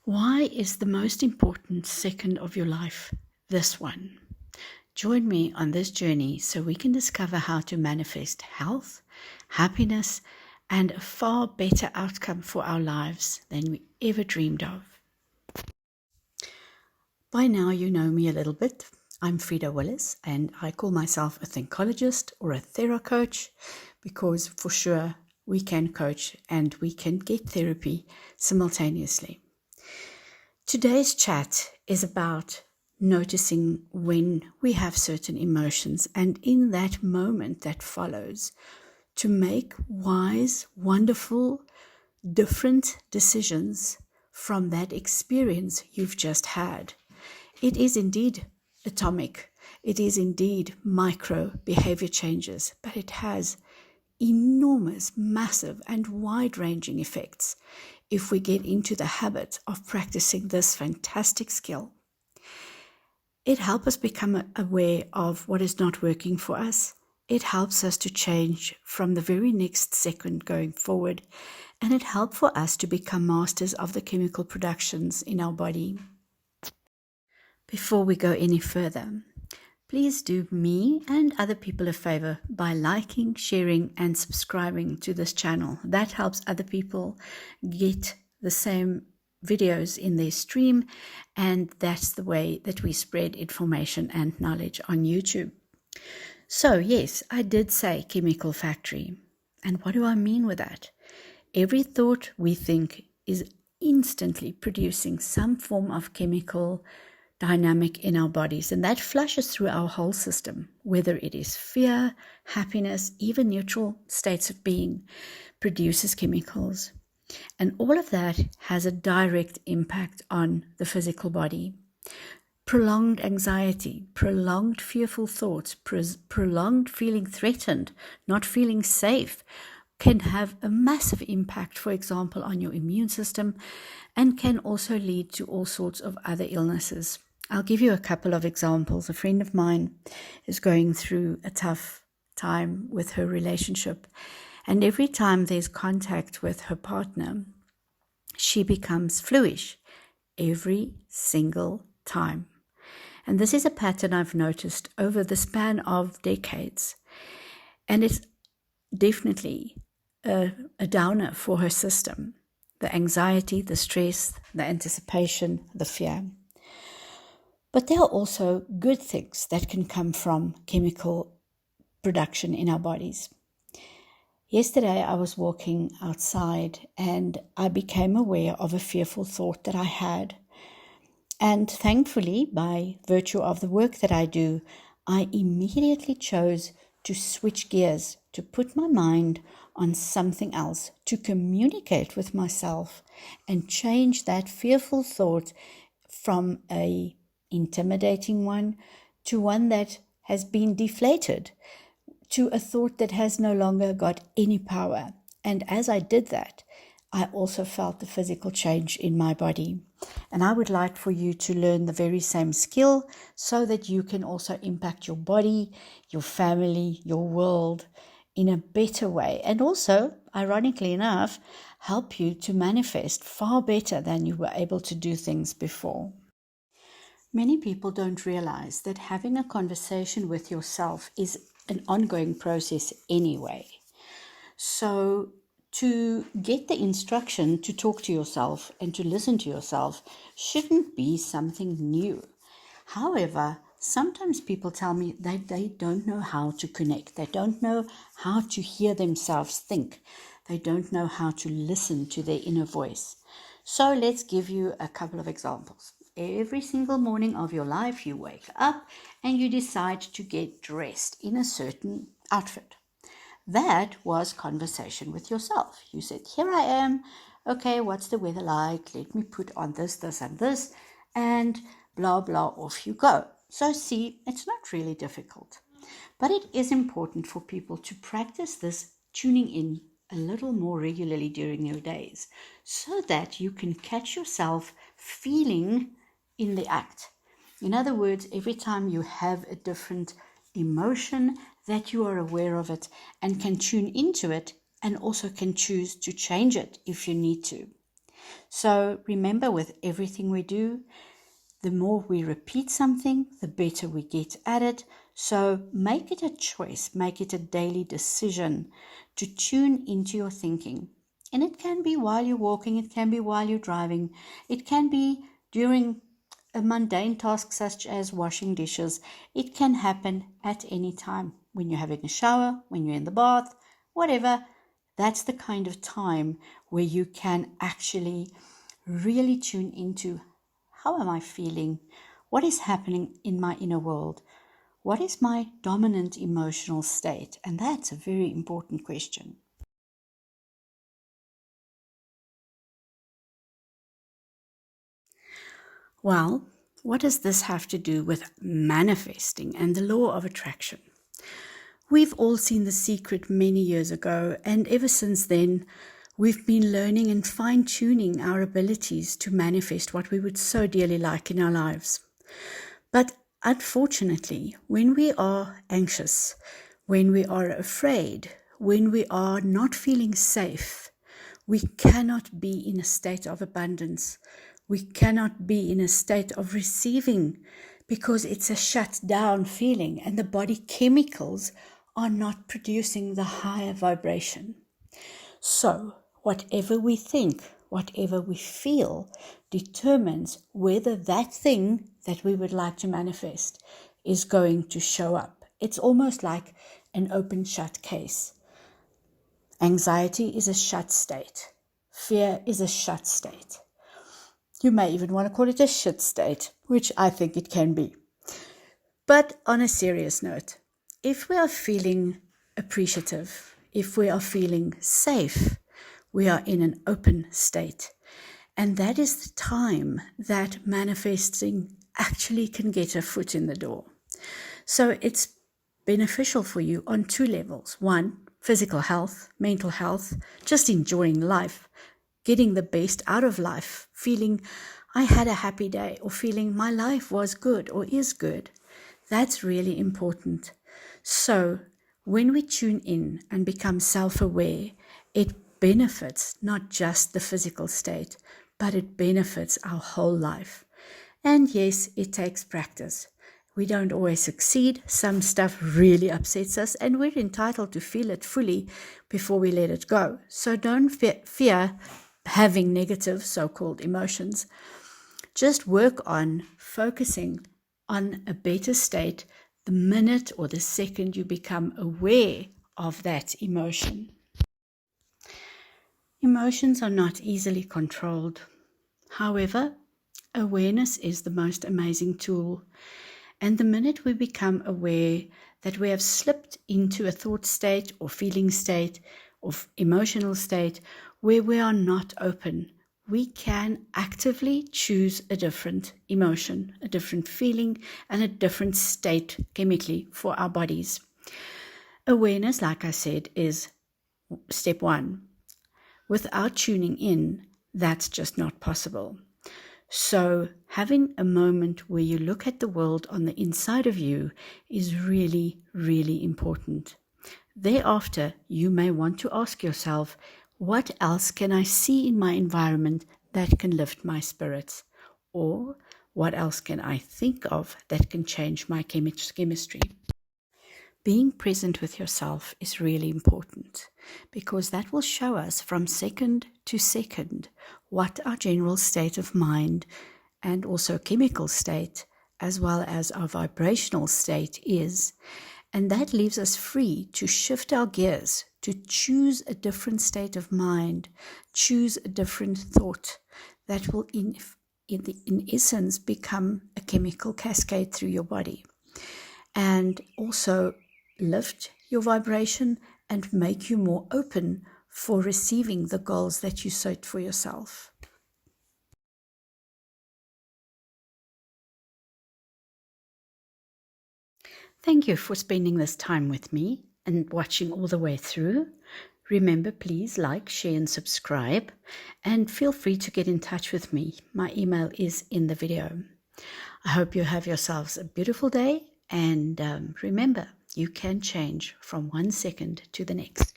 Why is the most important second of your life this one? Join me on this journey so we can discover how to manifest health, happiness, and a far better outcome for our lives than we ever dreamed of. By now you know me a little bit. I'm Frida Willis, and I call myself a thinkologist or a theracoach because for sure we can coach and we can get therapy simultaneously. Today's chat is about noticing when we have certain emotions, and in that moment that follows, to make wise, wonderful, different decisions from that experience you've just had. It is indeed atomic. It is indeed micro behavior changes, but it has enormous, massive, and wide-ranging effects if we get into the habit of practicing this fantastic skill. It helps us become aware of what is not working for us. It helps us to change from the very next second going forward, and it helps for us to become masters of the chemical productions in our body. Before we go any further, please do me and other people a favor by liking, sharing, and subscribing to this channel. That helps other people get the same videos in their stream, and that's the way that we spread information and knowledge on YouTube. So yes, I did say chemical factory. And what do I mean with that? Every thought we think is instantly producing some form of chemical dynamic in our bodies, and that flushes through our whole system, whether it is fear, happiness, even neutral states of being, produces chemicals. And all of that has a direct impact on the physical body. Prolonged anxiety, prolonged fearful thoughts, prolonged feeling threatened, not feeling safe, can have a massive impact, for example, on your immune system, and can also lead to all sorts of other illnesses. I'll give you a couple of examples. A friend of mine is going through a tough time with her relationship, and every time there's contact with her partner, she becomes fluish every single time. And this is a pattern I've noticed over the span of decades, and it's definitely a downer for her system. The anxiety, the stress, the anticipation, the fear. But there are also good things that can come from chemical production in our bodies. Yesterday I was walking outside and I became aware of a fearful thought that I had. And thankfully, by virtue of the work that I do, I immediately chose to switch gears, to put my mind on something else, to communicate with myself and change that fearful thought from a intimidating one to one that has been deflated, to a thought that has no longer got any power. And as I did that, I also felt the physical change in my body. And I would like for you to learn the very same skill so that you can also impact your body, your family, your world in a better way. And also, ironically enough, help you to manifest far better than you were able to do things before. Many people don't realize that having a conversation with yourself is an ongoing process anyway. So to get the instruction to talk to yourself and to listen to yourself shouldn't be something new. However, sometimes people tell me that they don't know how to connect. They don't know how to hear themselves think. They don't know how to listen to their inner voice. So let's give you a couple of examples. Every single morning of your life, you wake up and you decide to get dressed in a certain outfit. That was conversation with yourself. You said, here I am. Okay, what's the weather like? Let me put on this, this, and this, and blah, blah, off you go. So see, it's not really difficult. But it is important for people to practice this tuning in a little more regularly during your days so that you can catch yourself feeling in the act. In other words, every time you have a different emotion, that you are aware of it and can tune into it and also can choose to change it if you need to. So remember, with everything we do, the more we repeat something, the better we get at it. So make it a choice, make it a daily decision to tune into your thinking. And it can be while you're walking, it can be while you're driving, it can be during a mundane task such as washing dishes. It can happen at any time, when you're having a shower, when you're in the bath, whatever. That's the kind of time where you can actually really tune into, how am I feeling? What is happening in my inner world? What is my dominant emotional state? And that's a very important question. Well, what does this have to do with manifesting and the law of attraction? We've all seen The Secret many years ago, and ever since then, we've been learning and fine-tuning our abilities to manifest what we would so dearly like in our lives. But unfortunately, when we are anxious, when we are afraid, when we are not feeling safe, we cannot be in a state of abundance. We cannot be in a state of receiving, because it's a shut down feeling and the body chemicals are not producing the higher vibration. So whatever we think, whatever we feel, determines whether that thing that we would like to manifest is going to show up. It's almost like an open shut case. Anxiety is a shut state. Fear is a shut state. You may even want to call it a shit state, which I think it can be. But on a serious note, if we are feeling appreciative, if we are feeling safe, we are in an open state. And that is the time that manifesting actually can get a foot in the door. So it's beneficial for you on two levels. One, physical health, mental health, just enjoying life, getting the best out of life, feeling I had a happy day, or feeling my life was good or is good. That's really important. So when we tune in and become self-aware, it benefits not just the physical state, but it benefits our whole life. And yes, it takes practice. We don't always succeed. Some stuff really upsets us, and we're entitled to feel it fully before we let it go. So don't fear having negative so-called emotions. Just work on focusing on a better state the minute or the second you become aware of that emotion. Emotions are not easily controlled. However, awareness is the most amazing tool. And the minute we become aware that we have slipped into a thought state or feeling state or emotional state where we are not open, we can actively choose a different emotion, a different feeling, and a different state chemically for our bodies. Awareness, like I said, is step one. Without tuning in, that's just not possible. So having a moment where you look at the world on the inside of you is really, really important. Thereafter, you may want to ask yourself, what else can I see in my environment that can lift my spirits? Or what else can I think of that can change my chemistry? Being present with yourself is really important, because that will show us from second to second what our general state of mind and also chemical state, as well as our vibrational state is. And that leaves us free to shift our gears, to choose a different state of mind, choose a different thought that will in essence become a chemical cascade through your body. And also lift your vibration and make you more open for receiving the goals that you set for yourself. Thank you for spending this time with me and watching all the way through. Remember, please like, share, and subscribe, and feel free to get in touch with me. My email is in the video. I hope you have yourselves a beautiful day, and remember, you can change from 1 second to the next.